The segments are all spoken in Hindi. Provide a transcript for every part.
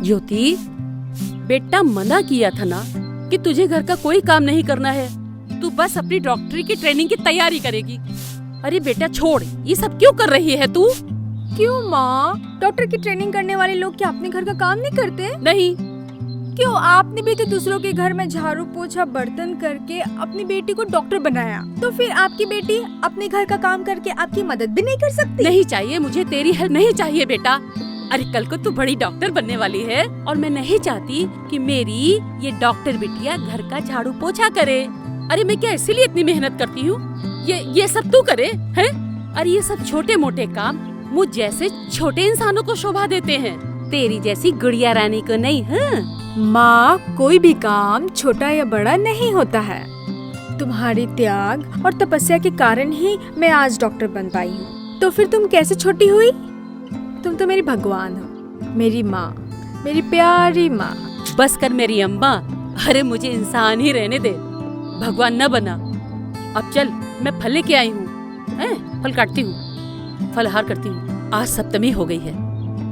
ज्योति, बेटा मना किया था ना कि तुझे घर का कोई काम नहीं करना है, तू बस अपनी डॉक्टरी की ट्रेनिंग की तैयारी करेगी। अरे बेटा छोड़, ये सब क्यों कर रही है तू? क्यों माँ, डॉक्टर की ट्रेनिंग करने वाले लोग क्या अपने घर का काम नहीं करते? नहीं। क्यों, आपने भी तो दूसरों के घर में झाड़ू पोछा बर्तन करके अपनी बेटी को डॉक्टर बनाया, तो फिर आपकी बेटी अपने घर का काम करके आपकी मदद भी नहीं कर सकती? नहीं चाहिए मुझे तेरी हेल्प, नहीं चाहिए बेटा। अरे कल को तू बड़ी डॉक्टर बनने वाली है और मैं नहीं चाहती कि मेरी ये डॉक्टर बिटिया घर का झाड़ू पोछा करे। अरे मैं क्या इसीलिए इतनी मेहनत करती हूँ ये सब तू करे हैं? अरे ये सब छोटे मोटे काम मुझ जैसे छोटे इंसानों को शोभा देते हैं, तेरी जैसी गुड़िया रानी को नहीं। हाँ माँ, कोई भी काम छोटा या बड़ा नहीं होता है। तुम्हारी त्याग और तपस्या के कारण ही मैं आज डॉक्टर बन पाई हूँ। तो फिर तुम कैसे छोटी हुई? तुम तो मेरी भगवान हो, मेरी माँ, मेरी प्यारी माँ। बस कर मेरी अम्मा। अरे मुझे इंसान ही रहने दे, भगवान न बना। अब चल, मैं फल लेके आई हूँ, फल काटती हूँ, फलहार करती हूँ। आज सप्तमी हो गई है,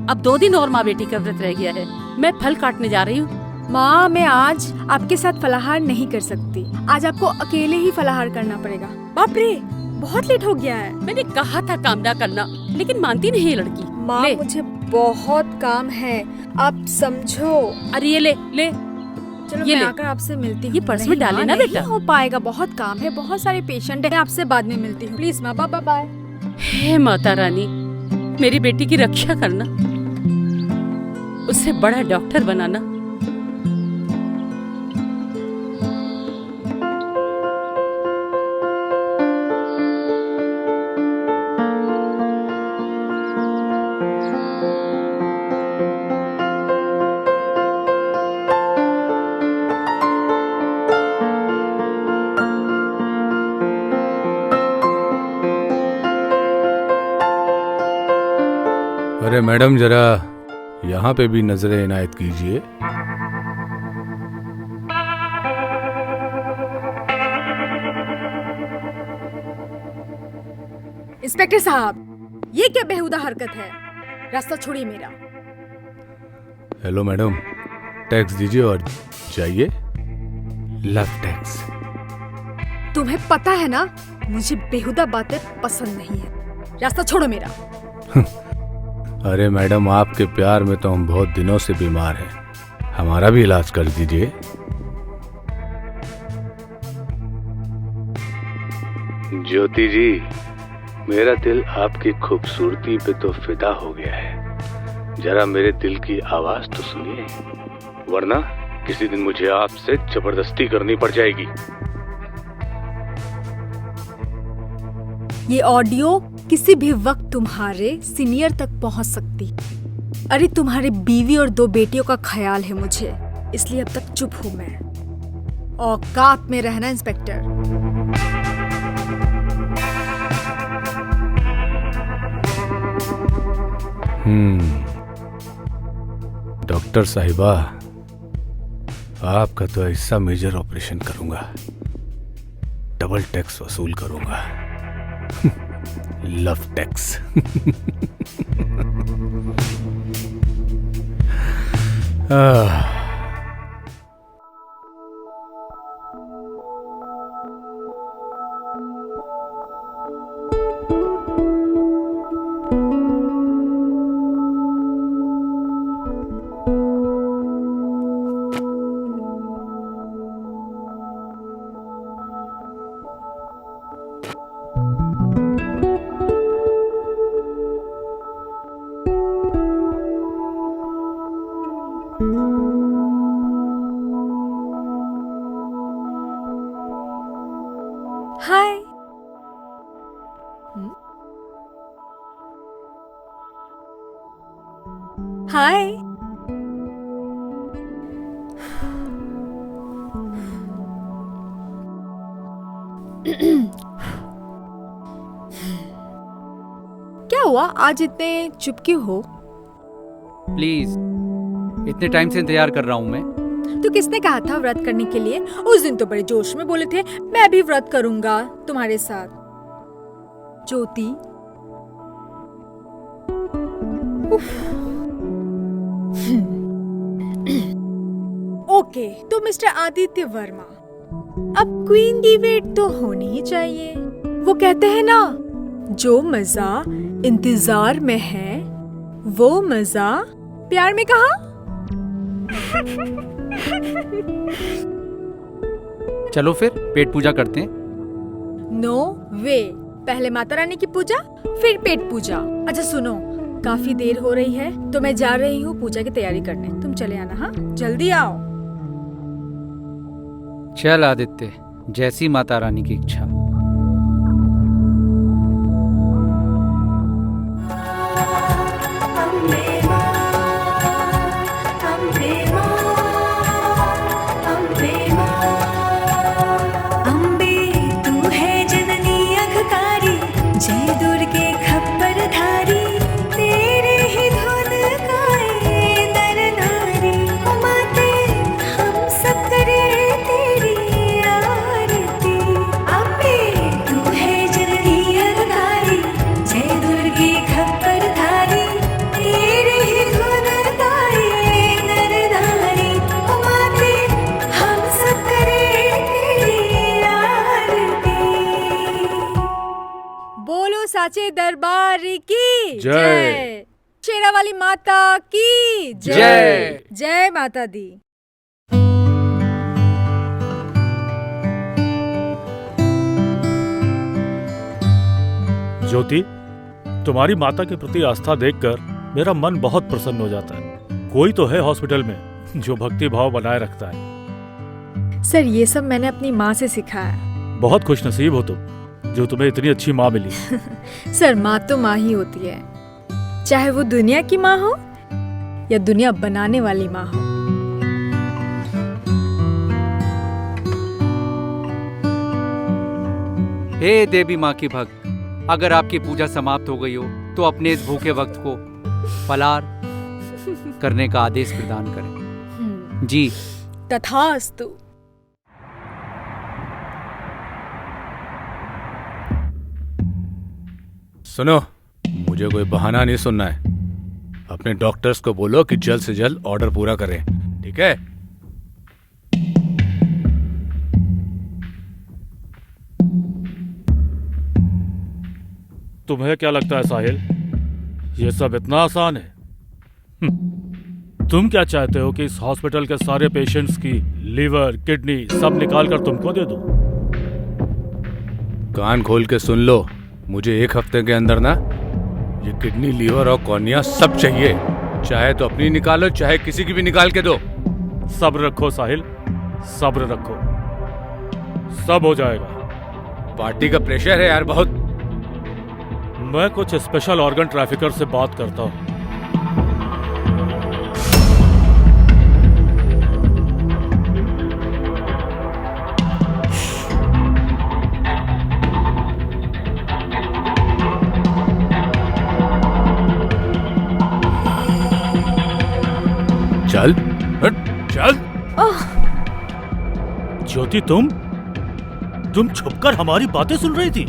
अब 2 दिन और माँ बेटी का व्रत रह गया है। मैं फल काटने जा रही हूँ। माँ, मैं आज आपके साथ फलाहार नहीं कर सकती। आज आपको अकेले ही फलाहार करना पड़ेगा। बाप रे, बहुत लेट हो गया है। मैंने कहा था काम ना करना, लेकिन मानती नहीं है लड़की। माँ, मुझे बहुत काम है, आप समझो। अरे ये ले ले, चलो ये मैं ले। आकर आपसे मिलती हूँ। ये पर्स में डाले ना बेटा। नहीं हो पाएगा, बहुत काम है, बहुत सारे पेशेंट है। आपसे बाद में मिलती हूँ, प्लीज माँ। Bye bye. हे माता रानी, मेरी बेटी की रक्षा करना, उससे बड़ा डॉक्टर बनाना। अरे मैडम, जरा यहाँ पे भी नजरें इनायत कीजिए। इंस्पेक्टर साहब, ये क्या बेहुदा हरकत है? रास्ता छोड़िए मेरा। हेलो मैडम, टैक्स दीजिए और जाइए। Love tax. तुम्हें पता है ना, मुझे बेहुदा बातें पसंद नहीं है। रास्ता छोड़ो मेरा। अरे मैडम, आपके प्यार में तो हम बहुत दिनों से बीमार हैं, हमारा भी इलाज कर दीजिए। ज्योति जी, मेरा दिल आपकी खूबसूरती पे तो फिदा हो गया है। जरा मेरे दिल की आवाज तो सुनिए, वरना किसी दिन मुझे आपसे जबरदस्ती करनी पड़ जाएगी। ये ऑडियो किसी भी वक्त तुम्हारे सीनियर तक पहुंच सकती। अरे तुम्हारे बीवी और 2 बेटियों का ख्याल है मुझे, इसलिए अब तक चुप हूं मैं। औकात में रहना इंस्पेक्टर। डॉक्टर साहिबा, आपका तो ऐसा मेजर ऑपरेशन करूंगा, डबल टैक्स वसूल करूंगा। Love tax. हाय। हाय। क्या हुआ, आज इतने चुप क्यों हो? प्लीज, इतने टाइम से इंतजार कर रहा हूँ मैं। तो किसने कहा था व्रत करने के लिए? उस दिन तो बड़े जोश में बोले थे मैं भी व्रत करूंगा तुम्हारे साथ। ज्योति, ओके, तो मिस्टर आदित्य वर्मा, अब क्वीन की वेट तो होनी ही चाहिए। वो कहते हैं ना, जो मजा इंतजार में है वो मजा प्यार में कहा। चलो फिर पेट पूजा करते हैं। नो वे, पहले माता रानी की पूजा फिर पेट पूजा। अच्छा सुनो, काफी देर हो रही है तो मैं जा रही हूँ पूजा की तैयारी करने, तुम चले आना। हाँ, जल्दी आओ। चल आदित्य, जैसी माता रानी की इच्छा। साचे दरबार की जय। शेरा वाली माता की जय। जय माता दी। ज्योति, तुम्हारी माता के प्रति आस्था देखकर मेरा मन बहुत प्रसन्न हो जाता है। कोई तो है हॉस्पिटल में जो भक्ति भाव बनाए रखता है। सर, ये सब मैंने अपनी माँ से सीखा है। बहुत खुशनसीब हो तुम जो तुम्हें इतनी अच्छी माँ मिली। सर, माँ तो माँ ही होती है, चाहे वो दुनिया की माँ हो या दुनिया बनाने वाली माँ हो। हे देवी माँ की भक्त, अगर आपकी पूजा समाप्त हो गई हो तो अपने इस भूखे वक्त को फलार करने का आदेश प्रदान करें। जी। तथास्तु। सुनो, मुझे कोई बहाना नहीं सुनना है। अपने डॉक्टर्स को बोलो कि जल्द से जल्द ऑर्डर पूरा करें, ठीक है? तुम्हें क्या लगता है साहिल, ये सब इतना आसान है? तुम क्या चाहते हो कि इस हॉस्पिटल के सारे पेशेंट्स की लीवर, किडनी सब निकाल कर तुमको दे दूं? कान खोल के सुन लो, मुझे 1 हफ्ते के अंदर ना ये किडनी, लीवर और कॉर्निया सब चाहिए। चाहे तो अपनी निकालो, चाहे किसी की भी निकाल के दो। सब्र रखो साहिल, सब्र रखो, सब हो जाएगा। पार्टी का प्रेशर है यार बहुत। मैं कुछ स्पेशल ऑर्गन ट्रैफिकर से बात करता हूँ। चल चल। ज्योति, तुम छुपकर हमारी बातें सुन रही थी?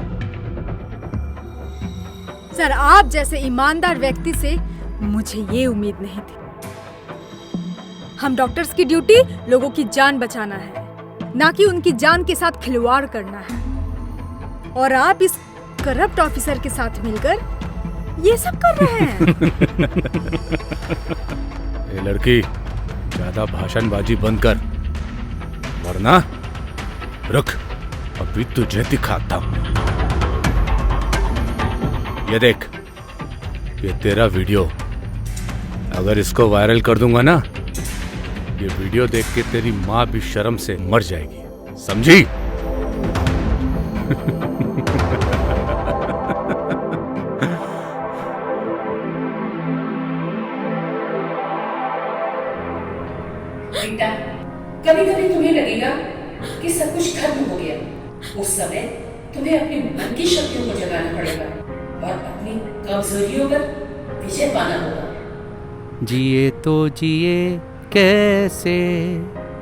सर, आप जैसे ईमानदार व्यक्ति से मुझे ये उम्मीद नहीं थी। हम डॉक्टर्स की ड्यूटी लोगों की जान बचाना है, ना कि उनकी जान के साथ खिलवाड़ करना है। और आप इस करप्ट ऑफिसर के साथ मिलकर ये सब कर रहे हैं। ए लड़की, ज्यादा भाषणबाजी बंद कर, वरना रुक, अभी तुझे दिखाता हूं। ये देख, ये तेरा वीडियो, अगर इसको वायरल कर दूंगा ना, ये वीडियो देख के तेरी माँ भी शर्म से मर जाएगी, समझी? बेटा, कभी कभी तुम्हें लगेगा कि सब कुछ खत्म हो गया। उस समय तुम्हें अपने मन की शक्तियों को जगाना पड़ेगा और अपनी कमजोरियों पर विजय पाना होगा। जिए तो जिए कैसे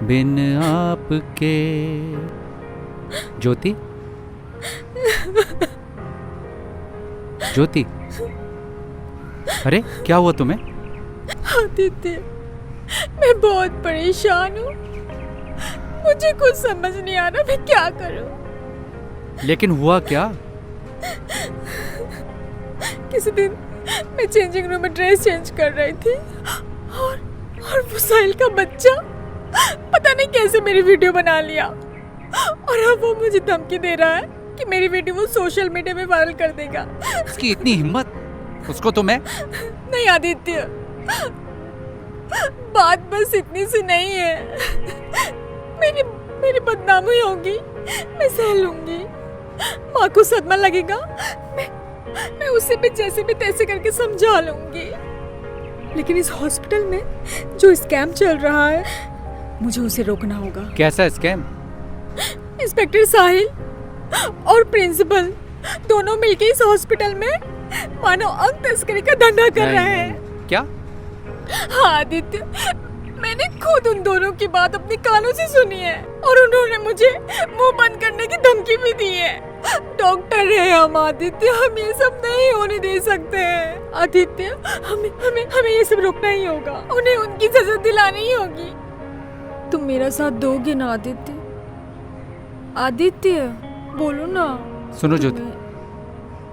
बिन आपके। ज्योति, ज्योति, अरे क्या हुआ तुम्हें? आदित्य, मैं बहुत परेशान हूँ। मुझे कुछ समझ नहीं आ रहा मैं क्या करूं। लेकिन हुआ क्या? किसी दिन मैं चेंजिंग रूम में ड्रेस चेंज कर रही थी और वो साहिल का बच्चा पता नहीं कैसे मेरी वीडियो बना लिया और अब वो मुझे धमकी दे रहा है कि मेरी वीडियो वो सोशल मीडिया में वायरल कर देगा। उसकी इतनी हिम्मत! उसको तो मैं... नहीं आदित्य, बात बस इतनी सी नहीं है। मेरी बदनामी होगी, मैं सह लूंगी। माँ को सदमा लगेगा, मैं उसे भी जैसे भी तैसे करके समझा लूंगी। लेकिन इस हॉस्पिटल में जो स्कैम चल रहा है मुझे उसे रोकना होगा। कैसा स्कैम? इंस्पेक्टर साहिल और प्रिंसिपल दोनों मिलके इस हॉस्पिटल में मानव अंग तस्करी का धंधा कर रहे हैं। क्या? हाँ आदित्य, मैंने खुद उन दोनों की बात अपने कानों से सुनी है और उन्होंने मुझे मुंह बंद करने की धमकी भी दी है। डॉक्टर है हम आदित्य, हम ये सब नहीं होने दे सकते हैं। आदित्य, हमें ये सब रोकना ही होगा, उन्हें उनकी सजा दिलानी ही होगी। तुम मेरा साथ दोगे ना आदित्य? आदित्य बोलो ना। सुनो ज्योति,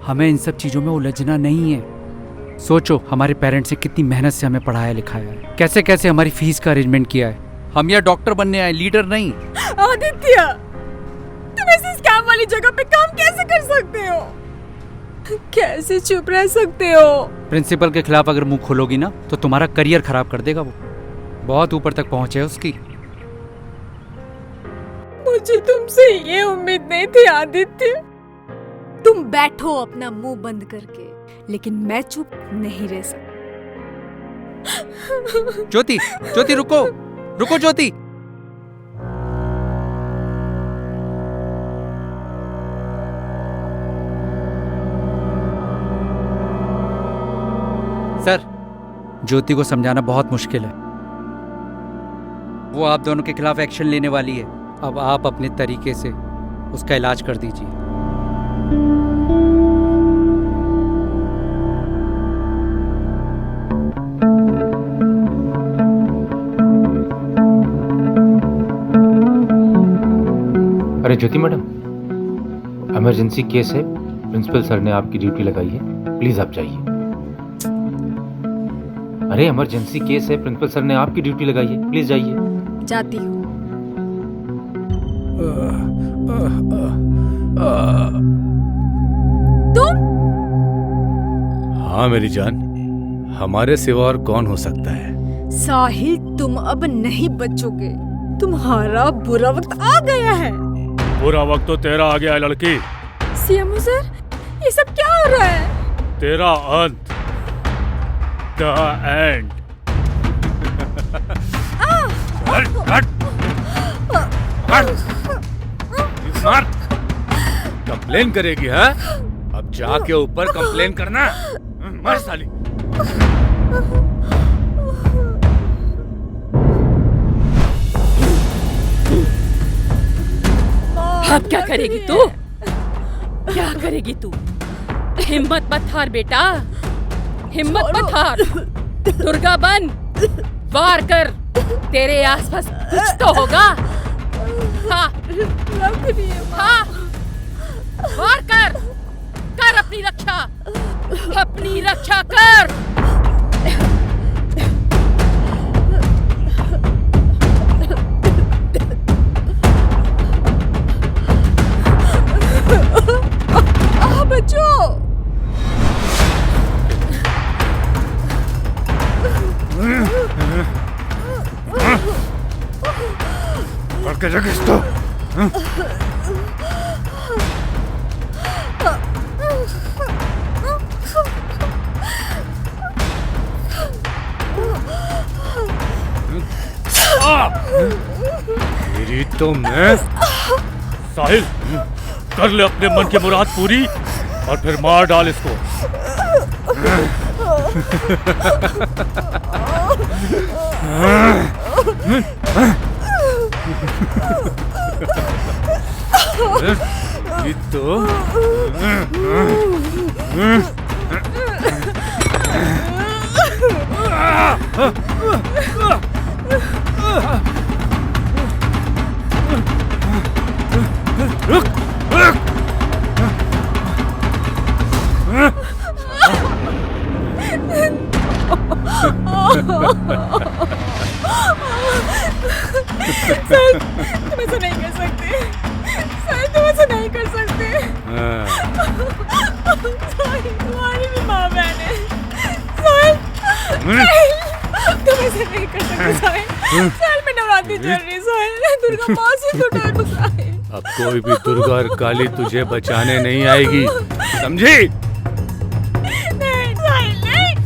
हमें इन सब चीजों में उलझना नहीं है। सोचो हमारे पेरेंट्स ने कितनी मेहनत से हमें पढ़ाया लिखाया है, कैसे कैसे हमारी फीस का अरेंजमेंट किया है। हम यहाँ डॉक्टर बनने आए, लीडर नहीं। आदित्य, तुम ऐसे स्कैम वाली जगह पे काम कैसे कर सकते हो? कैसे चुप रह सकते हो? प्रिंसिपल के खिलाफ अगर मुंह खोलोगी ना तो तुम्हारा करियर खराब कर देगा। वो बहुत ऊपर तक पहुंचे है उसकी। मुझे तुमसे ये उम्मीद नहीं थी आदित्य। तुम बैठो अपना मुंह बंद करके, लेकिन मैं चुप नहीं रह सकती। ज्योति, ज्योति रुको, रुको ज्योति। सर, ज्योति को समझाना बहुत मुश्किल है। वो आप दोनों के खिलाफ एक्शन लेने वाली है। अब आप अपने तरीके से उसका इलाज कर दीजिए। अरे ज्योति मैडम, इमरजेंसी केस है, प्रिंसिपल सर ने आपकी ड्यूटी लगाई है, प्लीज आप जाइए। अरे इमरजेंसी केस है, प्रिंसिपल सर ने आपकी ड्यूटी लगाई है, प्लीज जाइए। जाती हूँ। तुम? हाँ मेरी जान, हमारे सिवा और कौन हो सकता है? साहिल, तुम अब नहीं बचोगे। तुम्हारा बुरा वक्त आ गया है। बुरा वक्त तो तेरा आ गया है लड़की। सीएमओ सर, ये सब क्या हो रहा है? तेरा अंत, द एंड। कंप्लेन करेगी है? अब जाके ऊपर कंप्लेन करना। मर साली। अब क्या करेगी तू? क्या करेगी तू? हिम्मत मत हार बेटा, हिम्मत मत हार। दुर्गा बन, वार कर। तेरे आसपास कुछ तो होगा। हाँ, हाँ, वार कर, कर अपनी रक्षा, अपनी रक्षा कर। बच्चों, करके जग इसको। मेरी तो मैं। साहिल, कर ले अपने मन की मुराद पूरी और फिर मार डाल इसको। ये तो सर, तुम ऐसा नहीं कर सकते। सर, तुम ऐसा नहीं कर सकते। सर, तुम्हारी भी माँ बहन है। सर, तुम ऐसा नहीं कर सकते। सर, मैं नवरात्रि चल रही। सर, दुर्गा माँ से तो डर रहा है। अब कोई भी दुर्गा और काली तुझे बचाने नहीं आएगी, समझी? नहीं, नहीं, नहीं,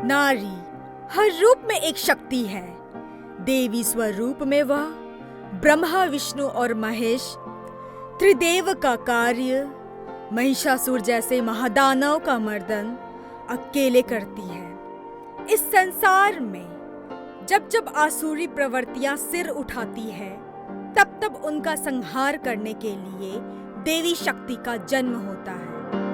नारी हर रूप में एक शक्ति है। देवी स्वरूप में वह ब्रह्मा, विष्णु और महेश त्रिदेव का कार्य, महिषासुर जैसे महादानव का मर्दन अकेले करती है। इस संसार में जब जब आसुरी प्रवृत्तियां सिर उठाती है, तब तब उनका संहार करने के लिए देवी शक्ति का जन्म होता है।